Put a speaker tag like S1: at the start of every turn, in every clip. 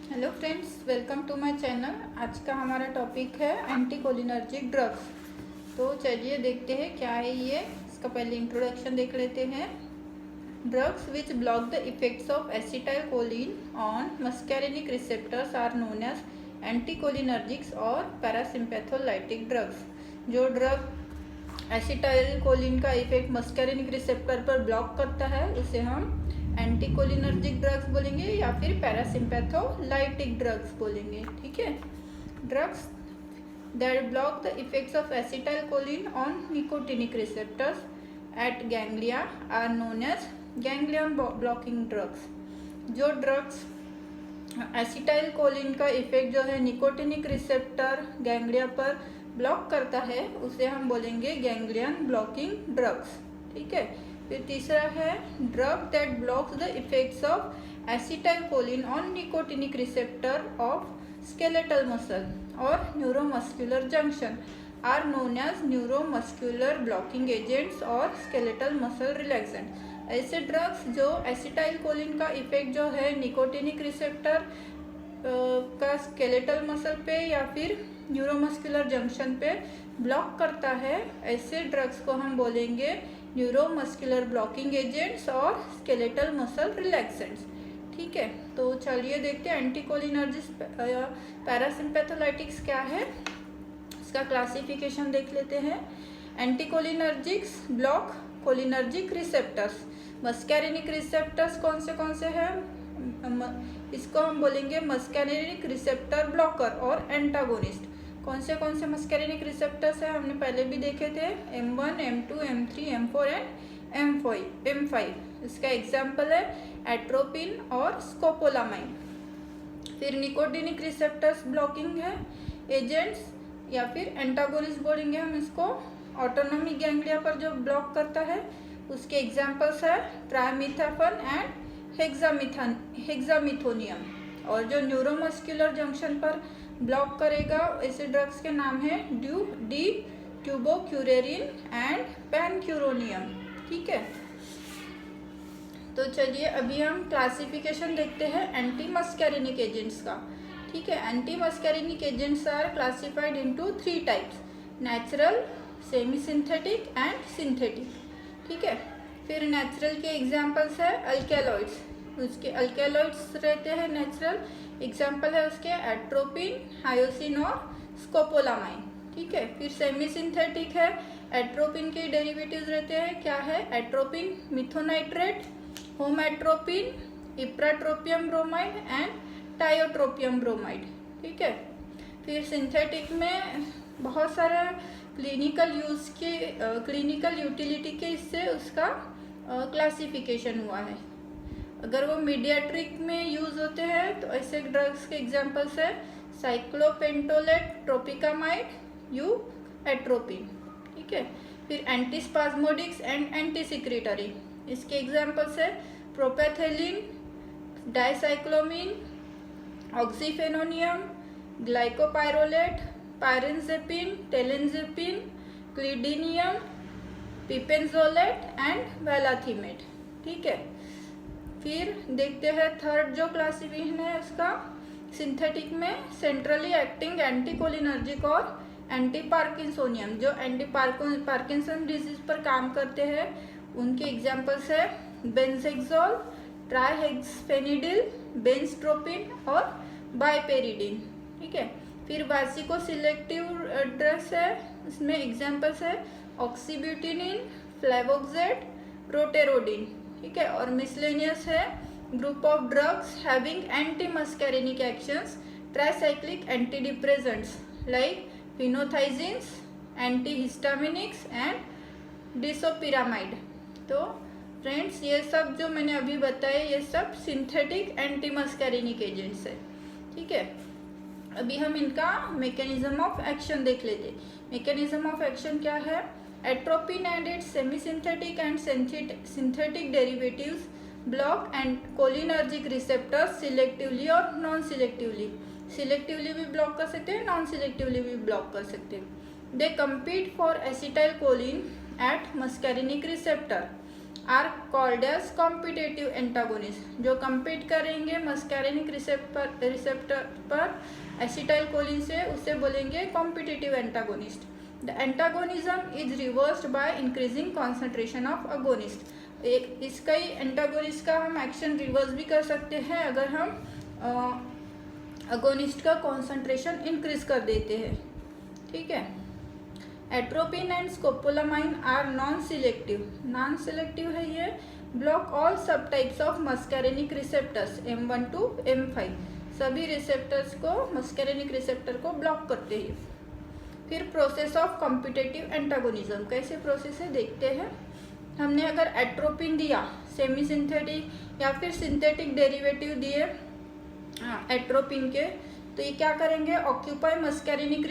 S1: Hello friends, welcome to my channel. आज का हमारा टॉपिक है एंटीकोलिनर्जिक ड्रग्स। तो चलिए देखते हैं क्या है ये। इसका पहले इंट्रोडक्शन देख लेते हैं। Drugs which block the effects of acetylcholine on muscarinic receptors are known as anticholinergics और पैरासिम्पैथोलाइटिक ड्रग्स। जो ड्रग एसिटाइल कोलिन का इफेक्ट मस्कैरिनिक रिसेप्टर पर ब्लॉक करता है उसे हम एंटीकोलिनर्जिक ड्रग्स बोलेंगे या फिर पैरासिम्पैथोलाइटिक ड्रग्स बोलेंगे। ठीक है। Drugs that block the effects of acetylcholine on nicotinic receptors at ganglia are known as ganglion blocking drugs. जो ड्रग्स एसिटाइल कोलिन का इफेक्ट जो है निकोटिनिक रिसेप्टर गैंग्लिया पर ब्लॉक करता है उसे हम बोलेंगे गैंग्लियन ब्लॉकिंग ड्रग्स। ठीक है। फिर तीसरा है drug that blocks the effects of acetylcholine on nicotinic receptor of skeletal muscle और neuromuscular junction are known as neuromuscular blocking agents और स्केलेटल मसल रिलैक्सेंट। ऐसे ड्रग्स जो एसिटाइल कोलिन का इफेक्ट जो है निकोटिनिक रिसेप्टर का skeletal muscle पे या फिर न्यूरोमस्कुलर जंक्शन पे ब्लॉक करता है, ऐसे ड्रग्स को हम बोलेंगे न्यूरोमस्कुलर ब्लॉकिंग एजेंट्स और स्केलेटल मसल रिलैक्सेंट्स। ठीक है। तो चलिए देखते हैं एंटीकोलिनर्जिक्स पैरासिम्पैथोलाइटिक्स क्या है, इसका क्लासिफिकेशन देख लेते हैं। Anticholinergics block cholinergic receptors. Muscarinic receptors कौन से हैं, इसको हम बोलेंगे मस्कैरिनिक रिसेप्टर ब्लॉकर और एंटागोनिस्ट। कौन से मस्कैरिनिक रिसेप्टर्स है हमने पहले भी देखे थे, M1, M2, M3, M4 and M5। इसका एग्जाम्पल है एट्रोपिन और स्कोपोलामाइन। फिर निकोटिनिक रिसेप्टर्स ब्लॉकिंग है एजेंट्स या फिर एंटागोनिस्ट बोलेंगे हम इसको। ऑटोनोमिक गैंग्लिया पर जो ब्लॉक करता है उसके एग्जाम्पल्स है ट्राइमिथाफन एंड हेक्सामिथोनियम। और जो न्यूरोमस्कुलर जंक्शन पर ब्लॉक करेगा ऐसे ड्रग्स के नाम है डी ट्यूबोक्यूरेरिन एंड पैनक्यूरोनियम। ठीक है। तो चलिए अभी हम क्लासिफिकेशन देखते हैं एंटी मस्कैरिनिक एजेंट्स का। ठीक है। Anti muscarinic agents are classified into 3 types, natural, semi synthetic and synthetic. ठीक है। फिर नेचुरल के एग्जाम्पल्स है अल्केलॉइड्स, उसके अल्केलॉइड्स रहते हैं नेचुरल। एग्जाम्पल है उसके एट्रोपिन, हायोसिन और स्कोपोलामाइन। ठीक है। फिर सेमी सिंथेटिक है, एट्रोपिन के डेरिवेटिव्स रहते हैं, क्या है atropine methonitrate, homatropine, ipratropium bromide and tiotropium bromide. ठीक है। फिर सिंथेटिक में बहुत सारे क्लिनिकल यूटिलिटी के इससे उसका क्लासिफिकेशन हुआ है। अगर वो मीडियाट्रिक में यूज होते हैं तो ऐसे ड्रग्स के एग्जांपल्स है साइक्लोपेंटोलेट, ट्रोपिकामाइड, यू एट्रोपिन। ठीक है। फिर एंटीस्पाज्मोडिक्स एंड एंटीसिक्रेटरी, इसके एग्जांपल्स है प्रोपेथेलिन, डाइसाइक्लोमिन, ऑक्सीफेनोनियम, ग्लाइकोपाइरोलेट, पायरेंजेपिन, टेलेंजेपिन, क्लिडिनियम, पिपेंजोलेट एंड वेलाथीमेट। ठीक है। फिर देखते हैं थर्ड जो क्लासिफिकेशन है उसका सिंथेटिक में सेंट्रली एक्टिंग एंटीकोलिनर्जिक और एंटी पार्किंसोनियम। जो एंटी पार्किंसन डिजीज पर काम करते हैं उनके एग्जांपल्स है बेंजेक्सोल, ट्राइहेक्सफेनिडिल, बेंजट्रोपिन और बाइपेरिडिन। ठीक है। फिर वासिको सिलेक्टिव ड्रग्स है, इसमें एग्जांपल्स है ऑक्सीब्यूटिनिन, फ्लेवोक्सेट, रोटेरोडिन। ठीक है। और मिसलेनियस है group of drugs having anti muscarinic actions, tricyclic antidepressants like phenothiazines, antihistaminics and disopyramide. तो फ्रेंड्स ये सब जो मैंने अभी बताए ये सब सिंथेटिक एंटी मस्कैरिनिक एजेंट्स है। ठीक है। अभी हम इनका मैकेनिज्म ऑफ एक्शन देख लेते। मैकेनिज्म ऑफ एक्शन क्या है, atropine and it's semi synthetic and synthetic derivatives block and cholinergic receptors selectively और नॉन सिलेक्टिवली। सिलेक्टिवली भी ब्लॉक कर सकते हैं, नॉन सिलेक्टिवली भी ब्लॉक कर सकते हैं। They compete for acetylcholine at muscarinic receptor are called as competitive antagonist. जो कम्पीट करेंगे मस्कैरिनिक रिसेप्टर पर एसिटाइलकोलिन से, उससे बोलेंगे competitive antagonist. The antagonism is reversed by increasing concentration of agonist. एक इसका ही एंटागोनिस्ट का हम एक्शन रिवर्स भी कर सकते हैं अगर हम अगोनिस्ट का कॉन्सेंट्रेशन इंक्रीज कर देते हैं। ठीक है। Atropine and scopolamine are non selective है ये। Block all sub types of muscarinic receptors M1 to M5, सभी रिसेप्टर्स को मस्कैरिनिक रिसेप्टर को ब्लॉक करते हैं। फिर प्रोसेस ऑफ कॉम्पिटेटिव एंटागोनिज्म, कैसे प्रोसेस है देखते हैं। हमने अगर एट्रोपिन दिया सेमी सिंथेटिक या फिर सिंथेटिक डेरिवेटिव दिए एट्रोपिन के, तो ये क्या करेंगे, ऑक्यूपाई मस्कैरिनिक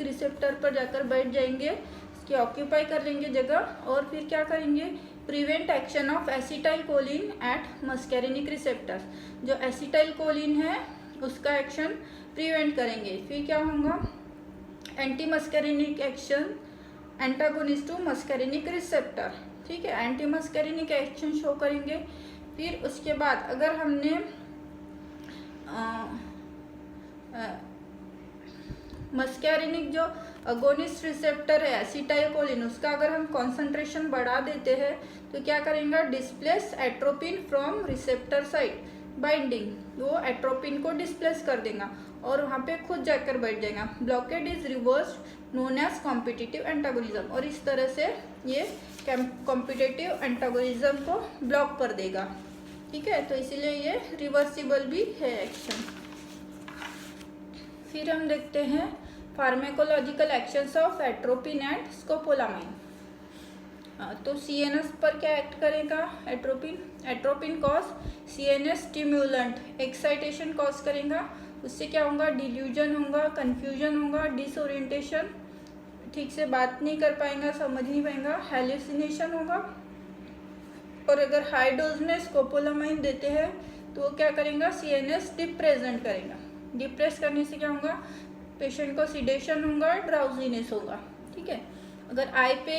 S1: रिसेप्टर पर जाकर बैठ जाएंगे, इसकी ऑक्यूपाई कर लेंगे जगह, और फिर क्या करेंगे, prevent action of acetylcholine at muscarinic receptor. जो एसिटाइलकोलिन है उसका एक्शन प्रिवेंट करेंगे। फिर क्या होगा, anti muscarinic action, antagonist to muscarinic receptor. ठीक है, एंटी मस्कैरिनिक एक्शन शो करेंगे। फिर उसके बाद अगर हमने मस्कैरिनिक जो अगोनिस्ट रिसेप्टर है एसिटाइलकोलिन, उसका अगर हम कॉन्सेंट्रेशन बढ़ा देते हैं तो क्या करेंगे, displace atropine from receptor side binding, वो एट्रोपिन को डिस्प्लेस कर देगा और वहाँ पे खुद जाकर बैठ जाएगा। Blockade is reverse known as competitive antagonism, और इस तरह से ये कॉम्पिटिटिव एंटागोनिज्म को ब्लॉक कर देगा। ठीक है, तो इसीलिए ये रिवर्सिबल भी है एक्शन। फिर हम देखते हैं pharmacological actions of atropine and scopolamine. तो CNS पर क्या एक्ट करेगा atropine cause CNS stimulant, excitation cause करेगा, उससे क्या होगा, डिल्यूजन होगा, कन्फ्यूजन होगा, डिसओरिएंटेशन, ठीक से बात नहीं कर पाएगा, समझ नहीं पाएगा, हेलुसिनेशन होगा। और अगर हाई डोज में स्कोपोलामाइन देते हैं तो वो क्या करेगा, CNS डिप्रेजेंट करेगा। डिप्रेस करने से क्या होगा, पेशेंट को सिडेशन होगा, ड्राउजीनेस होगा। ठीक है, अगर आई पे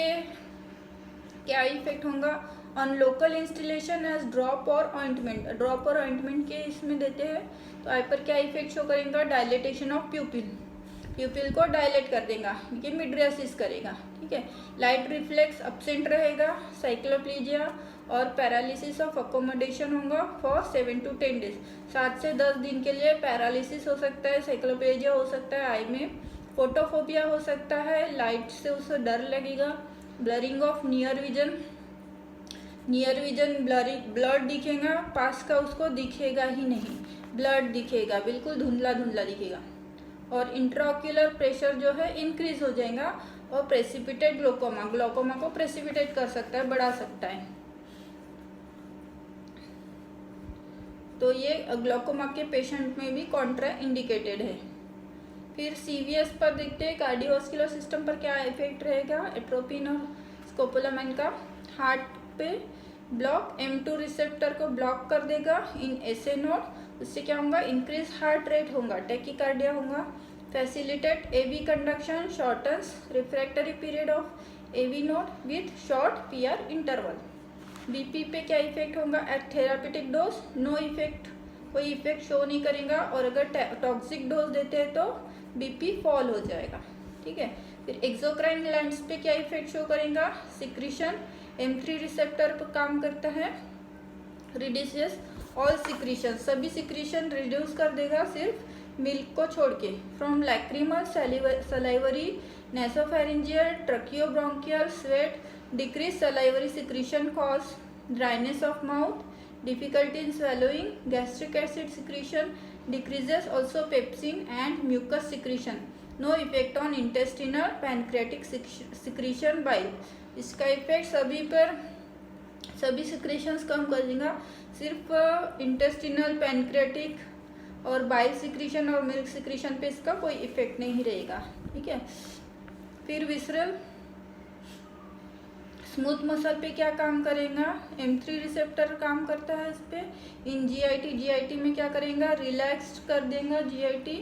S1: क्या इफेक्ट होगा, on local instillation as drop और ऑइंटमेंट के इसमें देते हैं तो आई पर क्या इफेक्ट शो करेगा, डायलेटेशन ऑफ प्यूपिल को डायलेट कर देगा, ये मिड्रियासिस करेगा। ठीक है, लाइट रिफ्लेक्स अब्सेंट रहेगा, साइक्लोप्लीजिया और पैरालिसिस ऑफ अकोमोडेशन होगा फॉर 7 to 10 days, 7 से 10 दिन के लिए पैरालिसिस हो सकता है, साइक्लोप्लीजिया हो सकता है, आई में फोटोफोबिया हो सकता है, लाइट से उसे डर लगेगा, blurring of near vision blood दिखेगा, पास का उसको दिखेगा ही नहीं, ब्लड दिखेगा, बिल्कुल धुंधला दिखेगा, और इंट्राऑक्यूलर प्रेशर जो है इंक्रीज हो जाएगा, और प्रेसिपिटेट ग्लोकोमा को प्रेसिपिटेट कर सकता है, बढ़ा सकता है। तो ये ग्लोकोमा के पेशेंट में भी कॉन्ट्रा इंडिकेटेड है। फिर CVS पर देखते हैं, कार्डियोवास्कुलर सिस्टम पर क्या इफेक्ट रहेगा एट्रोपिन और स्कोपोलामाइन का। हार्ट पे ब्लॉक, M2 रिसेप्टर को ब्लॉक कर देगा इन SA नोड, उससे क्या होगा, इंक्रीज हार्ट रेट होगा, टैकीकार्डिया होगा। Facilitate AV conduction, shortens refractory period of AV node with short PR interval. BP पे क्या इफेक्ट होगा, at therapeutic dose no effect, कोई इफेक्ट शो नहीं करेगा, और अगर टॉक्सिक डोज देते हैं तो BP फॉल हो जाएगा। ठीक है, फिर एक्सोक्राइन ग्लैंड्स पे क्या इफेक्ट शो करेगा, सिक्रीशन, M3 रिसेप्टर पर काम करता है, रिड्यूसेस ऑल सिक्रीशन, सभी सिक्रीशन रिड्यूस कर देगा सिर्फ मिल्क को छोड़ के, from lacrimal, salivary, nasopharyngeal, tracheobronchial, sweat, decrease salivary secretion cause dryness of mouth, difficulty in swallowing, gastric acid secretion decreases, also pepsin and mucus secretion, no effect on intestinal pancreatic secretion bile। इसका effect सभी पर, सभी secretions कम कर देगा, सिर्फ intestinal, pancreatic और bile secretion और milk secretion पे इसका कोई इफेक्ट नहीं रहेगा। ठीक है, फिर विसरल स्मूथ मसल पे क्या काम करेगा, M3 रिसेप्टर काम करता है इस पे। इन GIT में क्या करेगा, रिलैक्स्ड कर देगा GIT,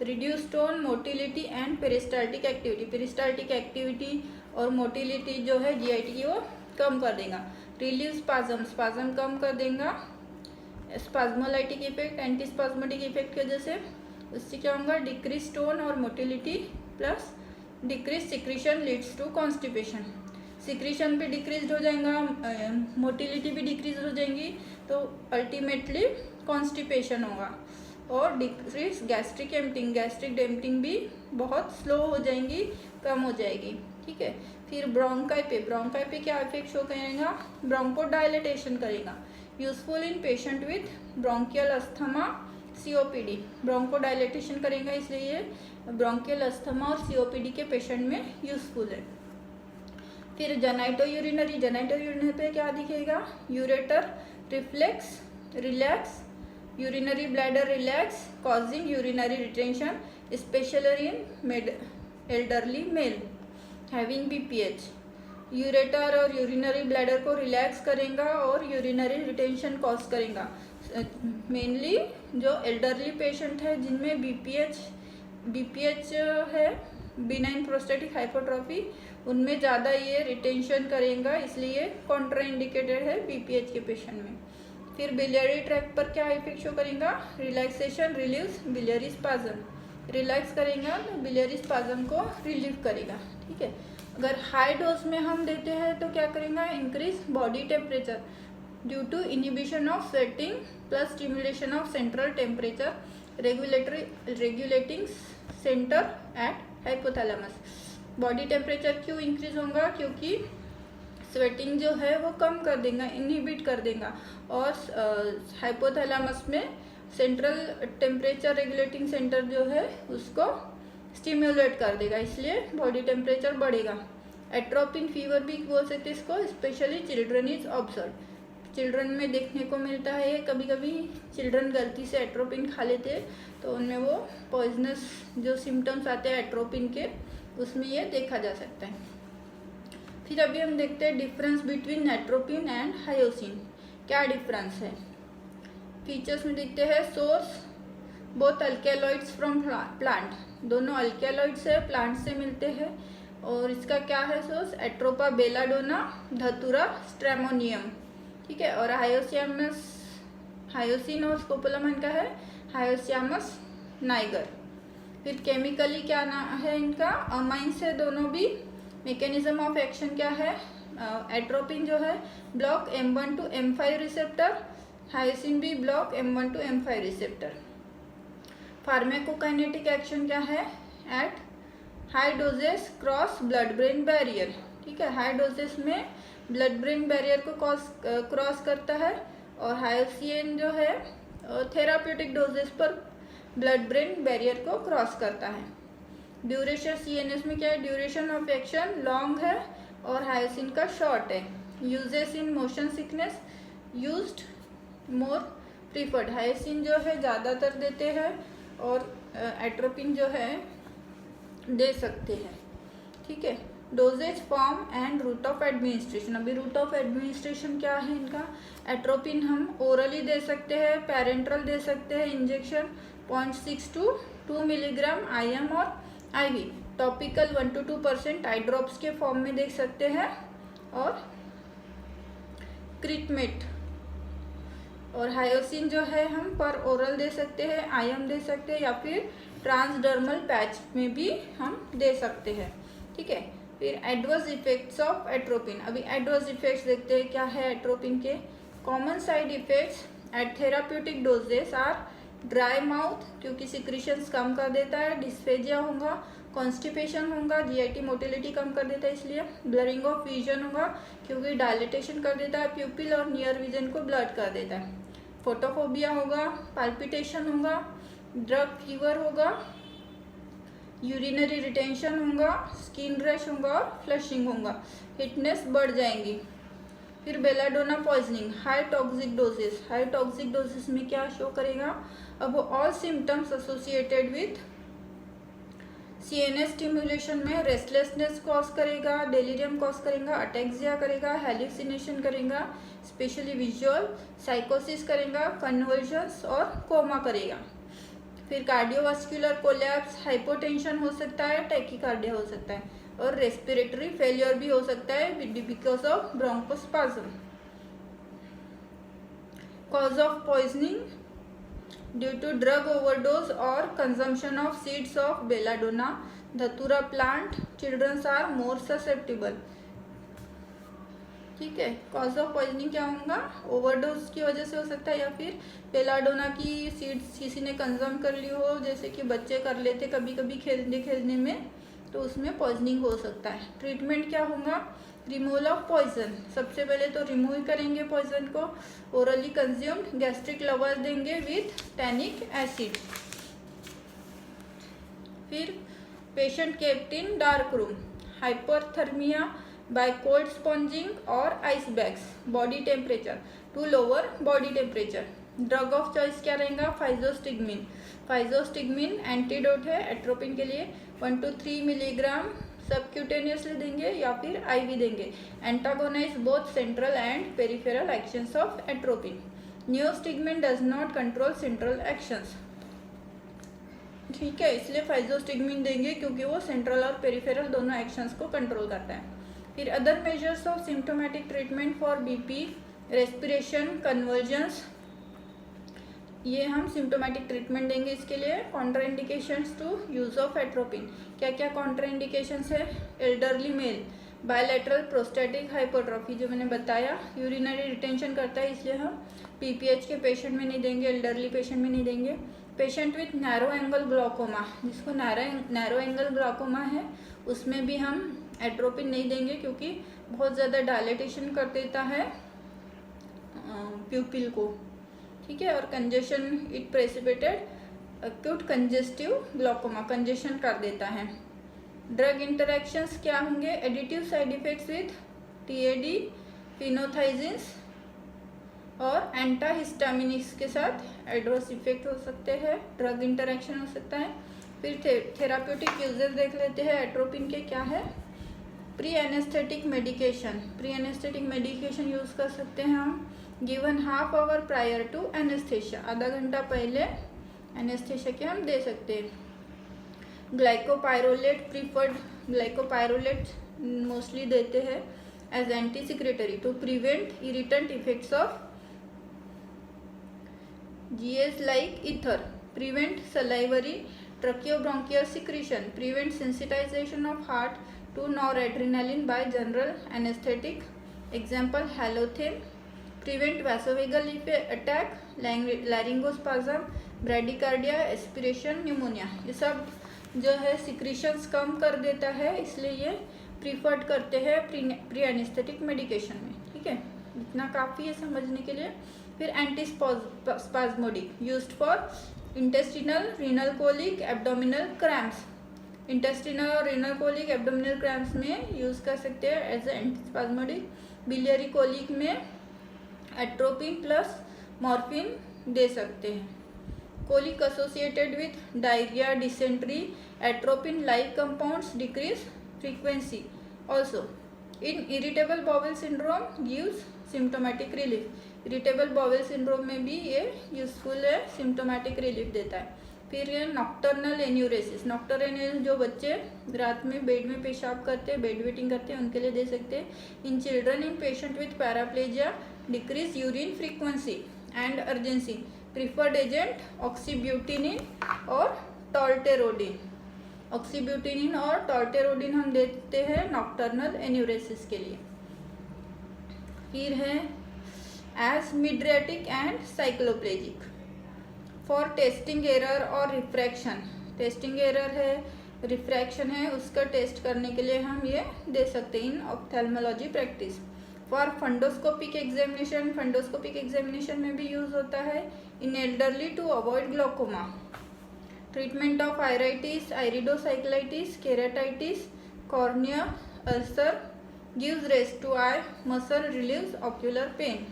S1: reduce tone, motility and peristaltic activity और मोटिलिटी जो है GIT की वो कम कर देगा। रिलीव स्पाज्म, स्पाज्म कम कर देगा। Spasmolytic effect, anti spasmotic effect की वजह से उससे क्या होगा, डिक्रीज टोन और motility plus decrease secretion leads to constipation. Secretion भी डिक्रीज हो जाएगा, मोटिलिटी भी डिक्रीज हो जाएंगी, तो अल्टीमेटली कॉन्स्टिपेशन होगा। और डिक्रीज गैस्ट्रिक एम्पटिंग, गैस्ट्रिक डेम्पटिंग भी बहुत स्लो हो जाएंगी, कम हो जाएगी। ठीक है। फिर ब्रोंकाई पे क्या इफेक्ट शो करेगा, ब्रोंकोडायलेटेशन करेगा। Useful in patient with bronchial asthma COPD, bronchodilatation करेगा, इसलिए ये ब्रोंकियल अस्थमा और COPD के पेशेंट में यूजफुल है। फिर जेनाइटो यूरिनरी पे क्या दिखेगा, ureter reflex relax, urinary bladder relax causing urinary retention specially in elderly male having BPH। Ureter और यूरिनरी ब्लैडर को रिलैक्स करेगा और यूरिनरी रिटेंशन कॉज करेगा। मेनली जो एल्डरली पेशेंट है जिनमें BPH है, बिनाइन प्रोस्टेटिक हाइपोट्रोफी, उनमें ज़्यादा ये रिटेंशन करेगा, इसलिए कॉन्ट्राइंडिकेटेड है BPH के पेशेंट में। फिर बिलियरी ट्रैक्ट पर क्या इफेक्ट शो करेगा, relaxation relieves biliary spasm, relax करेगा तो बिलियरी स्पाज्म को रिलीव करेगा। ठीक है। अगर हाई डोज में हम देते हैं तो क्या करेगा, increase body temperature due to inhibition of sweating plus stimulation of central temperature regulating centre at hypothalamus. Body temperature क्यों इंक्रीज होगा, क्योंकि स्वेटिंग जो है वो कम कर देगा, इनहिबिट कर देगा, और हाइपोथैलेमस में सेंट्रल टेम्परेचर रेगुलेटिंग सेंटर जो है उसको स्टिम्युलेट कर देगा, इसलिए बॉडी टेम्परेचर बढ़ेगा। एट्रोपिन फीवर भी बोल सकते हैं इसको, specially children is observe, children में देखने को मिलता है। कभी कभी चिल्ड्रन गलती से एट्रोपिन खा लेते हैं तो उनमें वो पॉइजनस जो सिम्टम्स आते हैं एट्रोपिन के, उसमें ये देखा जा सकता है। फिर अभी हम देखते हैं difference between atropine and hyoscine, क्या डिफरेंस है। फीचर्स में देखते हैं, सोर्स बोथ अल्केलॉइड्स फ्रॉम प्लांट, दोनों अल्केलॉइड्स है, प्लांट से मिलते हैं। और इसका क्या है सोर्स, एट्रोपा बेलाडोना, धतूरा, स्ट्रेमोनियम। ठीक है। और हायोसिन और स्कोपोलामाइन का है हायोसियामस नाइगर। फिर केमिकली क्या ना है इनका, अमाइंस है दोनों भी। मैकेनिज्म ऑफ एक्शन क्या है, एट्रोपिन जो है block M1 to M5 receptor, hyoscine भी block M1 to M5 receptor. Pharmacokinetic action क्या है, at high doses cross blood brain barrier. ठीक है। हाई डोजेस में ब्लड ब्रेन बैरियर को क्रॉस करता है, और हायोसिन जो है थेराप्यूटिक डोजेस पर ब्लड ब्रेन बैरियर को क्रॉस करता है। ड्यूरेशन CNS में क्या है, ड्यूरेशन ऑफ एक्शन लॉन्ग है और हायोसिन का शॉर्ट है। Uses in motion sickness, used more preferred, hyoscine जो है ज़्यादातर देते हैं और एट्रोपिन जो है दे सकते हैं। ठीक है। Dosage form and route of administration, अभी रूट ऑफ एडमिनिस्ट्रेशन क्या है इनका, एट्रोपिन हम ओरली दे सकते हैं, पैरेंट्रल दे सकते हैं इंजेक्शन 0.6 to 2 मिलीग्राम IM और IV, topical 1 to 2% eye drops के फॉर्म में देख सकते हैं, और क्रिटमेट। और हायोसिन जो है हम पर ओरल दे सकते हैं, IM दे सकते हैं, या फिर ट्रांसडर्मल पैच में भी हम दे सकते हैं। ठीक है। फिर एडवर्स इफेक्ट्स ऑफ एट्रोपिन, अभी एडवर्स इफेक्ट्स देखते हैं क्या है एट्रोपिन के। Common side effects at therapeutic doses are dry mouth, क्योंकि सिक्रीशंस कम कर देता है, डिस्फेजिया होगा, कॉन्स्टिपेशन होगा, GIT मोटिलिटी कम कर देता है इसलिए, ब्लरिंग ऑफ विजन होगा क्योंकि डायलिटेशन कर देता है प्यूपिल और नियर विजन को ब्लड कर देता है, फोटोफोबिया होगा, पाल्पिटेशन होगा, ड्रग फीवर होगा, यूरिनरी रिटेंशन होगा, स्किन रैश होगा और फ्लशिंग होगा, हिटनेस बढ़ जाएंगी। फिर belladonna poisoning, high toxic doses में क्या शो करेगा, अब all symptoms associated with CNS stimulation में रेस्टलेसनेस कॉज करेगा, डेलीरियम कॉज करेगा, अटैक्सिया करेगा, हेलुसिनेशन करेगा, स्पेशली विजुअल, साइकोसिस करेगा, कन्वर्जन्स और कोमा करेगा। फिर कार्डियोवास्कुलर कोलैप्स, हाइपोटेंशन हो सकता है, टैकीकार्डिया हो सकता है। और रेस्पिरेटरी फेलियर भी हो सकता है because of bronchospasm. Cause of poisoning due to drug overdose और consumption of seeds of belladonna datura plant, childrens are more susceptible. ठीक है, कॉज ऑफ पॉइजनिंग क्या होगा, ओवरडोज की वजह से हो सकता है या फिर बेलाडोना की सीड्स किसी ने कंज्यूम कर ली हो, जैसे कि बच्चे कर लेते कभी कभी खेलने में, तो उसमें पॉइजनिंग हो सकता है। ट्रीटमेंट क्या होगा, रिमूवल ऑफ पॉइजन। सबसे पहले तो रिमूव करेंगे पॉइजन को, ओरली कंज्यूम्ड, गैस्ट्रिक लवर्स देंगे विथ टैनिक एसिड। फिर patient kept in dark room, hyperthermia by cold sponging और ice bags, body temperature to lower body temperature. Drug of choice क्या रहेगा, फाइजोस्टिग्मिन। फाइजोस्टिग्मिन एंटीडोट है एट्रोपिन के लिए, 1 to 3 मिलीग्राम सबक्यूटेनियसली देंगे या फिर आईवी देंगे। Antagonize both central and peripheral actions of atropine. Neostigmine does not control central actions. ठीक है, इसलिए फाइजोस्टिग्मिन देंगे क्योंकि वो सेंट्रल और पेरिफेरल दोनों एक्शंस को कंट्रोल करता है। फिर other measures of symptomatic treatment for BP, respiration, convergence, ये हम सिम्टोमेटिक ट्रीटमेंट देंगे इसके लिए। Contraindications to use of atropine, क्या क्या कॉन्ट्राइंडिकेशंस है, elderly male, bilateral prostatic hypotrophy जो मैंने बताया, यूरिनरी रिटेंशन करता है इसलिए हम पीपीएच के पेशेंट में नहीं देंगे, एल्डरली पेशेंट में नहीं देंगे। Patient with narrow angle glaucoma, जिसको नैरो एंगल ग्लॉकोमा है उसमें भी हम एट्रोपिन नहीं देंगे क्योंकि बहुत ज़्यादा डायलेटेशन कर देता है प्यूपिल को। ठीक है, और congestion it precipitate acute congestive glaucoma, congestion कर देता है। ड्रग इंटरेक्शंस क्या होंगे, additive side effects with TAD, phenothiazines और एंटाहिस्टामिनिक्स के साथ एडवर्स इफेक्ट हो सकते हैं, ड्रग इंटरेक्शन हो सकता है। फिर थेराप्यूटिक यूजेस देख लेते हैं एट्रोपिन के क्या है। Pre anaesthetic medication, pre anaesthetic medication use कर सकते हैं हम, given half hour prior to anaesthesia, आधा घंटा पहले एनेस्थेशिया के हम दे सकते हैं। ग्लाइकोपायरोलेट प्रीफर्ड, ग्लाइकोपायरोलेट मोस्टली देते हैं as anti secretory to prevent irritant effects of GS like ether, prevent salivary tracheobronchial secretion, prevent sensitization of heart to noradrenaline by general anesthetic, example halothane, prevent vasovagal attack, laryngospasm, bradycardia, aspiration, pneumonia। ये सब जो है secretions कम कर देता है, इसलिए ये प्रीफर्ड करते हैं प्री एनेस्थेटिक मेडिकेशन में। ठीक है, इतना काफ़ी है समझने के लिए। फिर antispasmodic used for intestinal, renal colic, abdominal cramps. Intestinal और रीनल कोलिक, एब्डोमिनल क्रैम्प्स में यूज़ कर सकते हैं एज एंटीस्पाज्मोडिक। बिलियरी कोलिक में एट्रोपिन प्लस मॉर्फिन दे सकते हैं। Colic associated with diarrhoea, dysentery, atropine like compounds decrease frequency also. In irritable bowel syndrome gives symptomatic relief, irritable bowel syndrome में भी ये यूजफुल है, सिम्टोमेटिक रिलीफ देता है। फिर ये नॉक्टर्नल एन्यूरेसिस, नॉक्टर्नल जो बच्चे रात में बेड में पेशाब करते हैं, बेड वेटिंग करते हैं, उनके लिए दे सकते हैं। In children in patient with paraplegia decrease urine frequency and urgency, preferred agent oxybutynin और टॉल्टेरोडिन। ऑक्सीब्यूटिनिन और टॉल्टेरोडिन हम देते हैं नॉक्टर्नल एन्यूरेसिस के लिए। फिर है as mydriatic and cycloplegic for testing error और रिफ्रैक्शन, टेस्टिंग एरर है, रिफ्रैक्शन है, उसका टेस्ट करने के लिए हम ये दे सकते हैं in ophthalmology practice. For fundoscopic examination, fundoscopic examination में भी यूज होता है। In elderly to avoid glaucoma. Treatment of iritis, iridocyclitis, keratitis, cornea ulcer, gives rest to eye muscle, relieves ocular pain.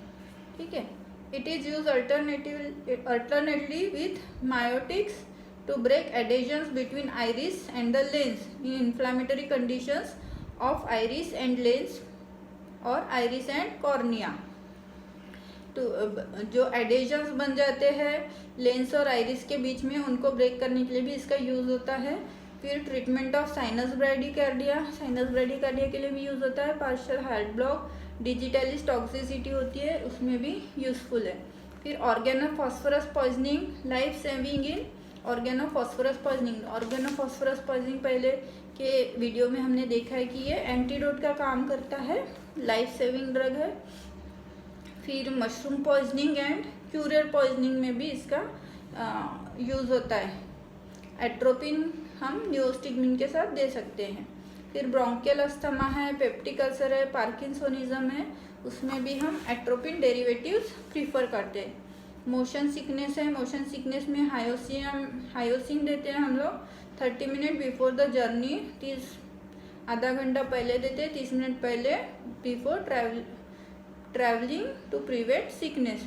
S1: ठीक है, it is use alternately with miotics to break adhesions between iris and the lens in inflammatory conditions of iris and lens और iris and cornea। तो जो एडेजन्स बन जाते हैं lens और iris के बीच में, उनको ब्रेक करने के लिए भी इसका यूज़ होता है। फिर ट्रीटमेंट ऑफ साइनस ब्रैडीकार्डिया के लिए भी यूज़ होता है। Partial heart block, digitalis toxicity होती है, उसमें भी यूज़फुल है। फिर organophosphorus poisoning, life saving in organophosphorus poisoning पहले के वीडियो में हमने देखा है कि ये एंटीडोट का काम करता है, लाइफ सेविंग ड्रग है। फिर mushroom poisoning and courier poisoning में भी इसका यूज़ होता है। एट्रोपिन हम नियोस्टिग्मिन के साथ दे सकते हैं। फिर ब्रोंकियल अस्थमा है, पेप्टिक अल्सर है, पार्किंसोनिज्म है, उसमें भी हम एट्रोपिन डेरिवेटिव्स प्रीफर करते हैं। मोशन सिकनेस है, मोशन सिकनेस में हायोसिन देते हैं हम लोग 30 मिनट बिफोर द जर्नी, 30 आधा घंटा पहले देते हैं, 30 मिनट पहले before travelling to prevent sickness.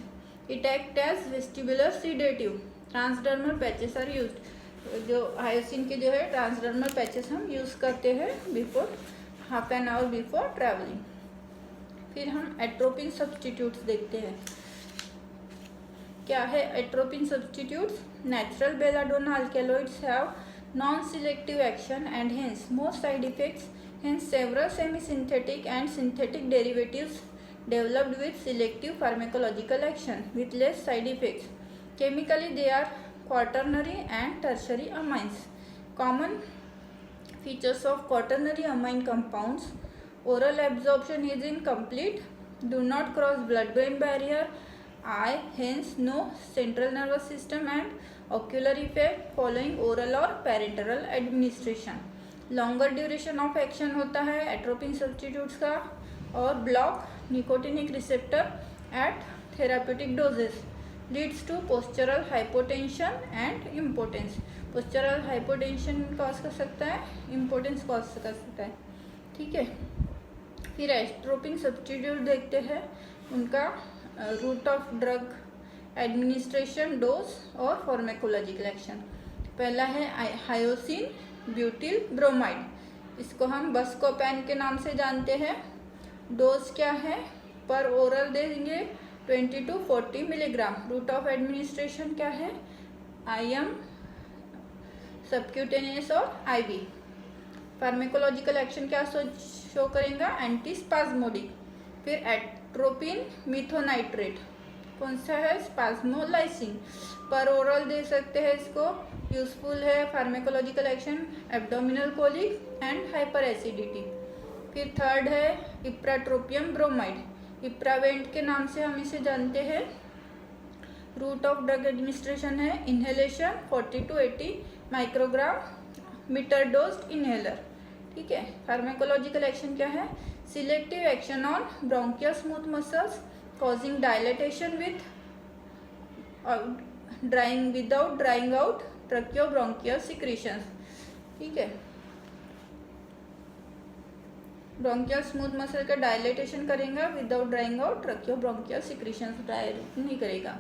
S1: It act as vestibular sedative. Transdermal patches are used, जो हायोसिन के जो है ट्रांसडर्मल पैचेस हम यूज़ करते हैं before half an hour before travelling. फिर हम एट्रोपिन सब्सटीट्यूट्स देखते हैं। क्या है atropine substitutes? Natural belladonna alkaloids have non-selective action and hence most side effects. Hence several semi-synthetic and synthetic derivatives developed with selective pharmacological action with less side effects. Chemically they are quaternary and tertiary amines. Common features of quaternary amine compounds: oral absorption is incomplete, do not cross blood-brain barrier, eye, hence no central nervous system, and ocular effect following oral और parenteral administration. Longer duration of action होता है atropine substitutes का, और block nicotinic receptor at therapeutic doses, leads to postural hypotension and impotence. Postural hypotension cause कर सकता है, importance cause कर सकता है, ठीक है। फिर एट्रोपिन सब्सटीट्यूट देखते हैं, उनका route of drug administration, dose और फार्माकोलॉजिकल एक्शन। पहला है हायोसिन ब्यूटिल ब्रोमाइड, इसको हम बस्कोपैन के नाम से जानते हैं। डोज क्या है? पर ओरल देंगे 20 to 40 milligram. Route of administration क्या है? IM, सबक्यूटेनियस और IV। फार्माकोलॉजिकल एक्शन क्या शो करेगा? एंटीस्पाज्मोडिक। फिर एट्रोपिन मिथोनाइट्रेट, कौन सा है? स्पाज्मोलाइसिन। पर ओरल दे सकते हैं इसको, यूजफुल है। Pharmacological action abdominal colic and hyper acidity. फिर थर्ड है इप्राट्रोपियम ब्रोमाइड, इप्रावेंट के नाम से हम इसे जानते हैं। रूट ऑफ ड्रग एडमिनिस्ट्रेशन है inhalation 40 to 80 microgram metered dose inhaler, ठीक है। फार्माकोलॉजिकल एक्शन क्या है? Selective action on bronchial smooth muscles causing dilatation with without drying out tracheobronchial secretions, ठीक है। ब्रोंकियल स्मूथ मसल का डायलेटेशन करेगा without drying out tracheobronchial secretions, dry नहीं करेगा।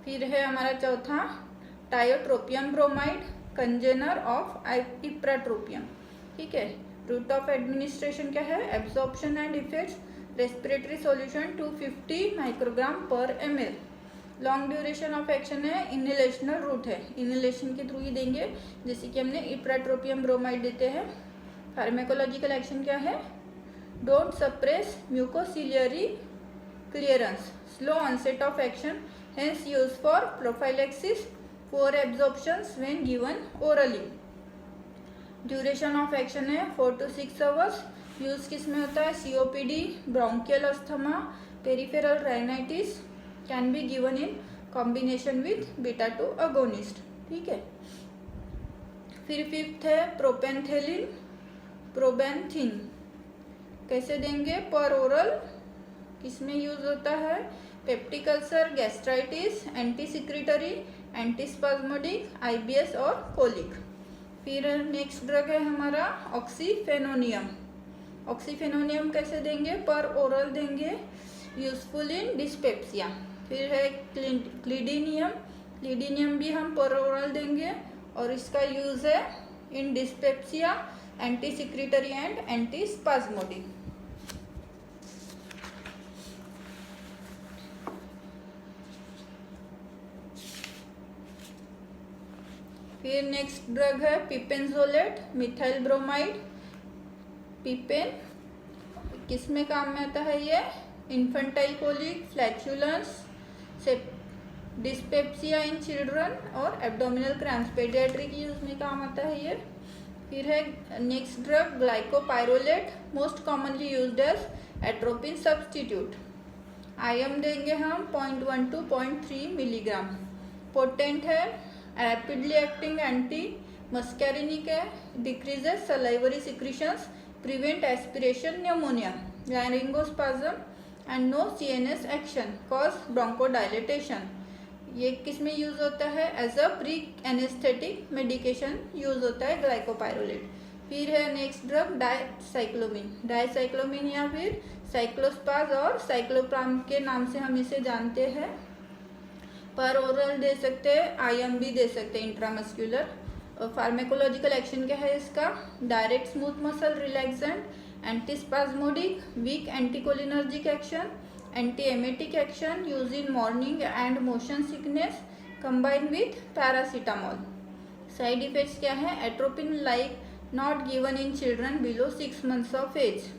S1: फिर है हमारा चौथा tiotropium bromide, congener of ipratropium, ठीक है। रूट ऑफ एडमिनिस्ट्रेशन क्या है? Absorption and effects respiratory solution 250 microgram पर ml। Long duration of action है, इनहेलेशनल रूट है, इनहेलेशन के थ्रू ही देंगे, जैसे कि हमने इप्राट्रोपियम ब्रोमाइड देते हैं। फार्माकोलॉजिकल एक्शन क्या है? Don't suppress mucociliary clearance, slow onset of action, hence use for prophylaxis, poor absorptions when given orally. Duration of action है 4 to 6 आवर्स। यूज किस में होता है? COPD, bronchial asthma, peripheral rhinitis, can be given in combination with beta two agonist, ठीक है। फिर fifth है प्रोपेंथेलिन प्रोबेंथिन, कैसे देंगे? पर ओरल। किस में यूज होता है? Peptic ulcer, gastritis, anti secretory, antispasmodic, IBS और कोलिक। फिर नेक्स्ट ड्रग है हमारा ऑक्सीफेनोनियम। ऑक्सीफेनोनियम कैसे देंगे? पर ओरल देंगे, यूजफुल इन डिस्पेप्सिया। फिर है क्लिडिनियम, क्लिडिनियम भी हम पर ओरल देंगे और इसका यूज है in dyspepsia, anti secretory and anti spasmodic. फिर नेक्स्ट ड्रग है पिपेनजोलेट मिथाइल ब्रोमाइड। पिपेन किस में काम में आता है ये? Infantile colic, flatulence, dyspepsia in children और एब्डोमिनल क्रैम्प्स, पेडियाट्रिक यूज में काम आता है ये। फिर है next drug glycopyrrolate, most commonly used as atropine substitute. IM देंगे हम 0.1 to 0.3 मिलीग्राम। पोटेंट है, रैपिडली एक्टिंग एंटी मस्कैरिनिक है, decreases salivary secretions, prevent aspiration pneumonia, laryngospasm and no CNS action, cause bronchodilatation. ये किस में यूज होता है? As a pre anaesthetic medication use होता है ग्लाइकोपाइरोलेट। फिर है नेक्स्ट ड्रग डाइसाइक्लोमिन। डाइसाइक्लोमिन या फिर साइक्लोस्पाज और साइक्लोप्राम के नाम से हम इसे जानते हैं। पर ओरल दे सकते हैं, आईएम भी दे सकते हैं इंट्रामस्क्यूलर। फार्मेकोलॉजिकल एक्शन क्या है इसका? Direct smooth muscle relaxant, antispasmodic, weak anticholinergic action, antiemetic action, use in morning and motion sickness combine with paracetamol. Side effects क्या है? Atropine like not given in children below 6 months of age.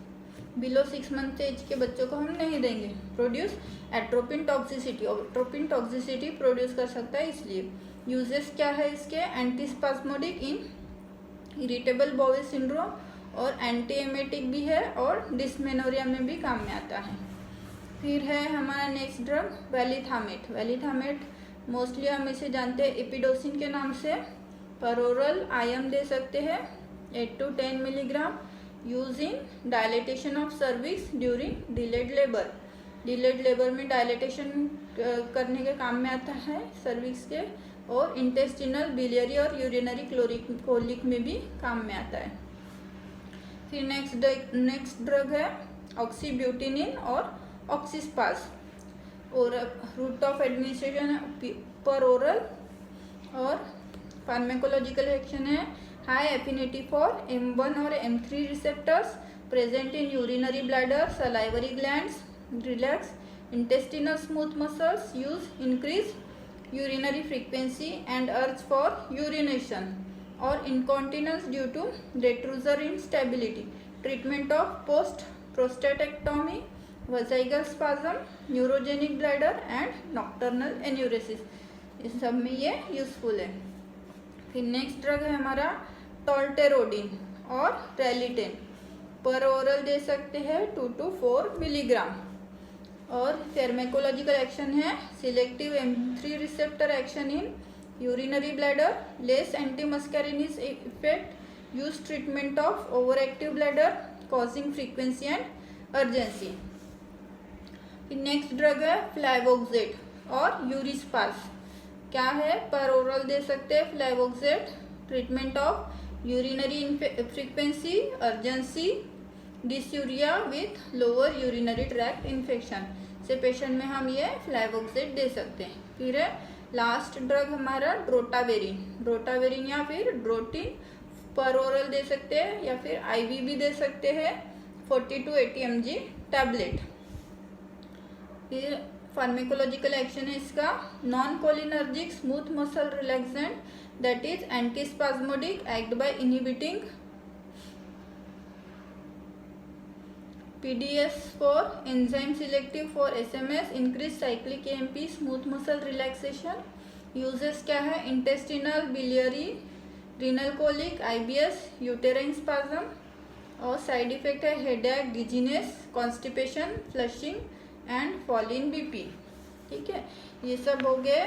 S1: Below 6 months age के बच्चों को हम नहीं देंगे। Produce atropine toxicity, atropine toxicity produce कर सकता है इसलिए। यूजेस क्या है इसके? Antispasmodic in irritable bowel syndrome और एंटी-एमेटिक भी है और डिस्मेनोरिया में भी काम में आता है। फिर है हमारा नेक्स्ट ड्रग वैलिथामेट। वैलिथामेट मोस्टली हम इसे जानते हैं एपिडोसिन के नाम से। पर ओरल आईएम दे सकते हैं 8 to 10 milligram. Use in dilatation of cervix during delayed labour. Delayed labour में डायलेटेशन करने के काम में आता है सर्विक्स के, और इंटेस्टिनल, बिलियरी और यूरिनरी कोलिक में भी काम में आता है। फिर नेक्स्ट ड्रग है ऑक्सीब्यूटिनिन और ऑक्सीस्पाज। और रूट ऑफ एडमिनिस्ट्रेशन पर ओरल। और फार्मेकोलॉजिकल एक्शन है हाई एफिनिटी फॉर M1 और M3 receptors present in urinary bladder, salivary glands, relax intestinal smooth muscles, use increase urinary frequency and urge for urination, और incontinence due to detrusor instability. Treatment of post prostatectomy, वजाइगल spasm, neurogenic bladder and nocturnal enuresis, इस सब में ये useful है। फिर next drug है हमारा टोल्टेरोडिन और रेलिटेन। पर ओरल दे सकते हैं 2 to 4 मिलीग्राम। और फार्मेकोलॉजिकल एक्शन है selective M3 receptor action in urinary bladder, less antimuscarinic effect, use treatment of over active bladder causing frequency and urgency. Next drug है फ्लाइवोक्सेट और यूरिस्पास। क्या है? पर ओरल दे सकते हैं flavoxate, treatment of urinary frequency, urgency, dysuria with lower urinary tract infection से patient में हम ये फ्लाइवोक्सेट दे सकते हैं। फिर है लास्ट ड्रग हमारा ड्रोटावेरिन। ड्रोटावेरिन या फिर ड्रोटिन पर ओरल दे सकते हैं या फिर आईवी भी दे सकते हैं 40 to 80 mg टैबलेट। फिर फार्मेकोलॉजिकल एक्शन है इसका non cholinergic smooth muscle relaxant that is antispasmodic, act by inhibiting PDS4 enzyme selective for SMS, increase cyclic AMP, smooth muscle relaxation। uses क्या है? intestinal, biliary, renal colic, IBS, uterine spasm। और side effect है headache, dizziness, constipation, flushing and fall in BP। ठीक है, ये सब हो गए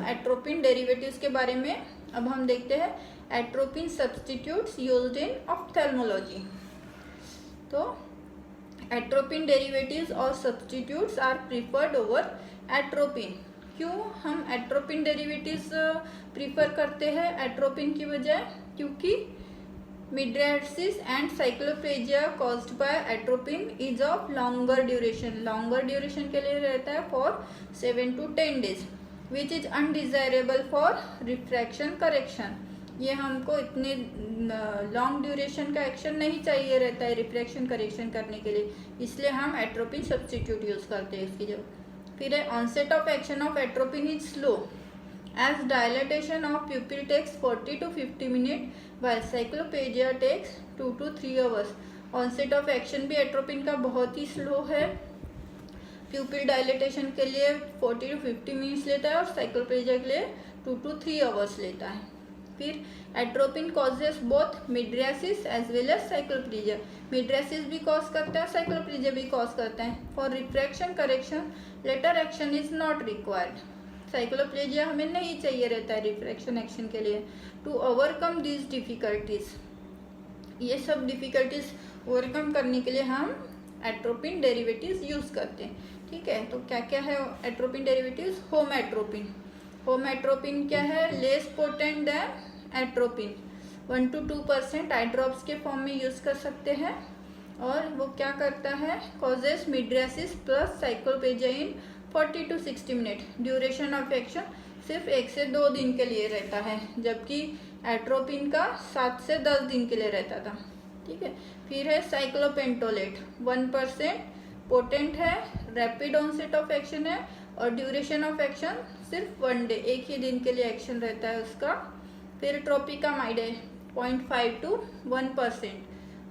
S1: एट्रोपिन डेरिवेटिव्स के बारे में। अब हम देखते हैं atropine substitutes used in ophthalmology. तो एट्रोपिन डेरिवेटिव्स और substitutes are preferred over atropine. क्यों हम एट्रोपिन डेरिवेटिव्स प्रीफर करते हैं एट्रोपिन की बजाय? क्योंकि mydriasis and cycloplegia caused by atropine is of longer duration. Longer duration के लिए रहता है for 7 to 10 days, which is undesirable for refraction correction. ये हमको इतने लॉन्ग ड्यूरेशन का एक्शन नहीं चाहिए रहता है रिफ्रैक्शन करेक्शन करने के लिए, इसलिए हम एट्रोपिन सब्स्टिट्यूट यूज करते हैं इसकी जगह। फिर है onset of action of atropine is slow As dilatation of pupil takes 40 to 50 minutes, while cycloplegia takes 2 to 3 hours. Onset of action भी एट्रोपिन का बहुत ही स्लो है. प्यूपिल डायलेटेशन के लिए 40 to 50 मिनट्स लेता है और साइक्लोप्लेजिया के लिए 2 to 3 आवर्स लेता है. फिर atropine causes both mydriasis as well as cycloplegia. Mydriasis भी कॉज करता है, साइक्लोप्लेजिया भी कॉज करता है. For refraction correction later action is not required. Cycloplegia हमें नहीं चाहिए रहता है रिफ्रैक्शन एक्शन के लिए. टू ओवरकम दिस डिफिकल्टीज, ये सब डिफिकल्टीज ओवरकम करने के लिए हम एट्रोपिन डेरिवेटिव्स यूज करते हैं. ठीक है, तो क्या क्या है atropine derivatives? Home atropine. Home atropine क्या है? Less potent then atropine. 1 to 2% eye drops के फॉर्म में यूज कर सकते हैं. और वो क्या करता है? Causes mydriasis plus cycloplegia in 40 to 60 minute. Duration of action सिर्फ 1 से 2 दिन के लिए रहता है, जबकि एट्रोपिन का 7 से 10 दिन के लिए रहता था. ठीक है. फिर है साइक्लोपेंटोलेट. 1% पोटेंट है, रैपिड ऑनसेट ऑफ एक्शन है और ड्यूरेशन ऑफ एक्शन सिर्फ 1 डे, एक ही दिन के लिए एक्शन रहता है उसका. फिर ट्रोपिकामाइड है 0.5 to 1%.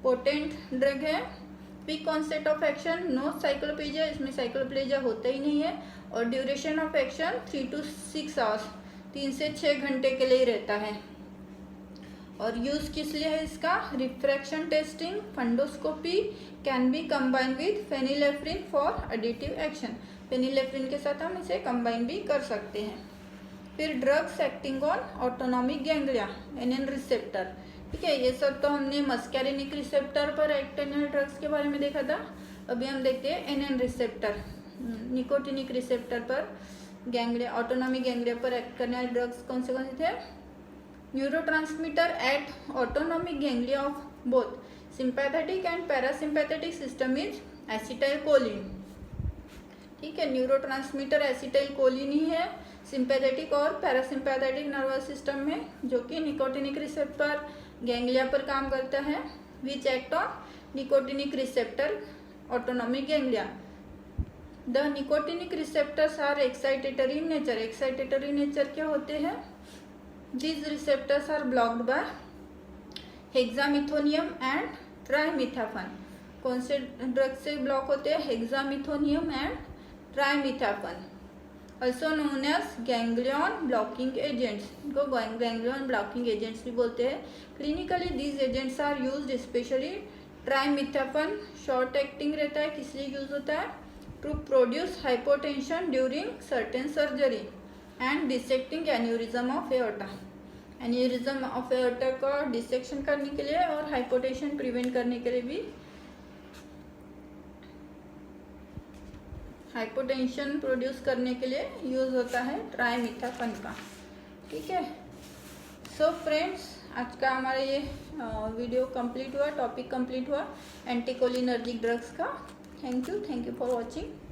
S1: पोटेंट ड्रग है. Quick onset of action, no cycloplegia, इसमें साइक्लोप्लेजिया होता ही नहीं है. और duration of action 3 to 6 hours, 3 से 6 घंटे के लिए रहता है. और यूज किस लिए है इसका? Refraction testing, fundoscopy. Can be combine with phenylephrine for additive action. Phenylephrine के साथ हम इसे कंबाइन भी कर सकते हैं. फिर drugs acting on autonomic ganglia, NN receptor. ठीक है, ये सब तो हमने मस्कैरिनिक रिसेप्टर पर एक्टिंग ड्रग्स के बारे में देखा था. अभी हम देखते हैं एनएन रिसेप्टर, निकोटिनिक रिसेप्टर पर गैंग्लिया, ऑटोनॉमिक गैंग्लिया पर एक्ट करने वाले ड्रग्स कौन से थे? Neurotransmitter at autonomic ganglia of both sympathetic and parasympathetic system is acetylcholine. ठीक है, न्यूरोट्रांसमीटर एसिटाइलकोलिन ही है सिंपैथेटिक और पैरासिम्पैथेटिक नर्वस सिस्टम में, जो कि निकोटिनिक रिसेप्टर गैंग्लिया पर काम करता है. Which act on nicotinic receptor autonomic ganglia. The nicotinic receptors are excitatory in nature. Excitatory nature क्या होते हैं? These receptors are blocked by hexamethonium and trimethaphan. कौन से ड्रग से ब्लॉक होते हैं? Hexamethonium and trimethaphan. Also known as ganglion blocking agents. इनको ganglion blocking agents भी बोलते हैं. Clinically these agents are used specially trimethaphan short acting रहता है. किस लिए यूज होता है? To produce hypotension during certain surgery and dissecting aneurysm of aorta. Aneurysm of aorta का डिसेक्शन करने के लिए और हाइपोटेंशन प्रिवेंट करने के लिए भी, हाइपोटेंशन प्रोड्यूस करने के लिए यूज होता है ट्राइमिथाफन का. ठीक है. सो फ्रेंड्स, आज का हमारा ये वीडियो कंप्लीट हुआ, टॉपिक कंप्लीट हुआ एंटीकोलिनर्जिक ड्रग्स का. Thank you for watching.